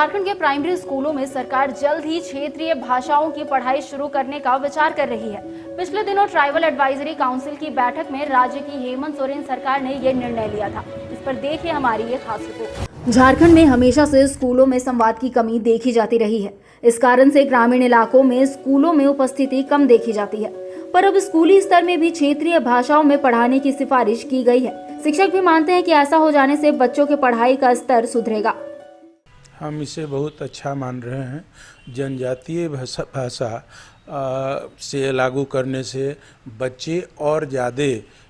झारखंड के प्राइमरी स्कूलों में सरकार जल्द ही क्षेत्रीय भाषाओं की पढ़ाई शुरू करने का विचार कर रही है। पिछले दिनों ट्राइबल एडवाइजरी काउंसिल की बैठक में राज्य की हेमंत सोरेन सरकार ने ये निर्णय लिया था। इस पर देखिए हमारी ये खास रिपोर्ट। झारखंड में हमेशा से स्कूलों में संवाद की कमी देखी जाती रही है। इस कारण से ग्रामीण इलाकों में स्कूलों में उपस्थिति कम देखी जाती है, पर अब स्कूली स्तर में भी क्षेत्रीय भाषाओं में पढ़ाने की सिफारिश की गई है। शिक्षक भी मानते हैं कि ऐसा हो जाने से बच्चों के पढ़ाई का स्तर सुधरेगा। हम इसे बहुत अच्छा मान रहे हैं। जनजातीय भाषा से लागू करने से बच्चे और ज़्यादा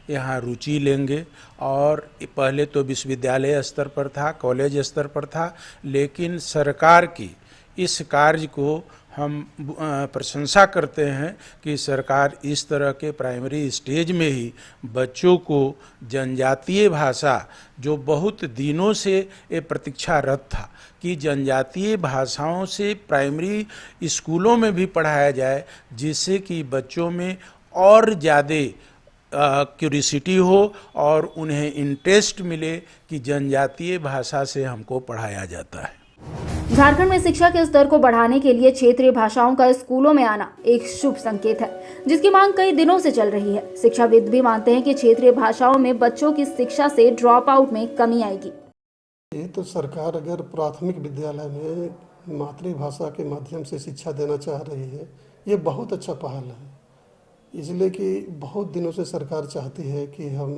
यहाँ रुचि लेंगे। और पहले तो विश्वविद्यालय स्तर पर था, कॉलेज स्तर पर था, लेकिन सरकार की इस कार्य को हम प्रशंसा करते हैं कि सरकार इस तरह के प्राइमरी स्टेज में ही बच्चों को जनजातीय भाषा, जो बहुत दिनों से ये प्रतीक्षारत था कि जनजातीय भाषाओं से प्राइमरी स्कूलों में भी पढ़ाया जाए, जिससे कि बच्चों में और ज़्यादा क्यूरियोसिटी हो और उन्हें इंटरेस्ट मिले कि जनजातीय भाषा से हमको पढ़ाया जाता है। झारखंड में शिक्षा के स्तर को बढ़ाने के लिए क्षेत्रीय भाषाओं का स्कूलों में आना एक शुभ संकेत है, जिसकी मांग कई दिनों से चल रही है। शिक्षाविद भी मानते हैं कि क्षेत्रीय भाषाओं में बच्चों की शिक्षा से ड्रॉप आउट में कमी आएगी। ये तो सरकार अगर प्राथमिक विद्यालय में मातृभाषा के माध्यम से शिक्षा देना चाह रही है, ये बहुत अच्छा पहल है। इसलिए कि बहुत दिनों से सरकार चाहती है कि हम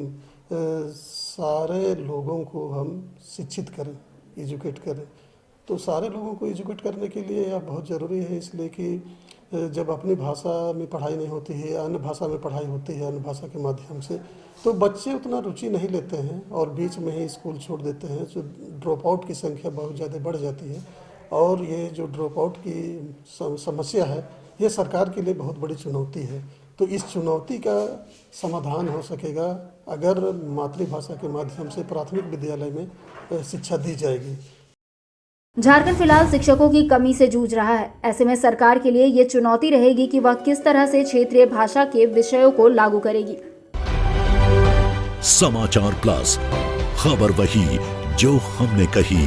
सारे लोगों को हम शिक्षित करें, एजुकेट करें। तो सारे लोगों को एजुकेट करने के लिए यह बहुत ज़रूरी है, इसलिए कि जब अपनी भाषा में पढ़ाई नहीं होती है, अन्य भाषा में पढ़ाई होती है, अन्य भाषा के माध्यम से, तो बच्चे उतना रुचि नहीं लेते हैं और बीच में ही स्कूल छोड़ देते हैं। जो ड्रॉप आउट की संख्या बहुत ज़्यादा बढ़ जाती है और ये जो ड्रॉप आउट की समस्या है, ये सरकार के लिए बहुत बड़ी चुनौती है। तो इस चुनौती का समाधान हो सकेगा अगर मातृभाषा के माध्यम से प्राथमिक विद्यालय में शिक्षा दी जाएगी। झारखंड फिलहाल शिक्षकों की कमी से जूझ रहा है। ऐसे में सरकार के लिए ये चुनौती रहेगी कि वह किस तरह से क्षेत्रीय भाषा के विषयों को लागू करेगी। समाचार प्लस, खबर वही जो हमने कही।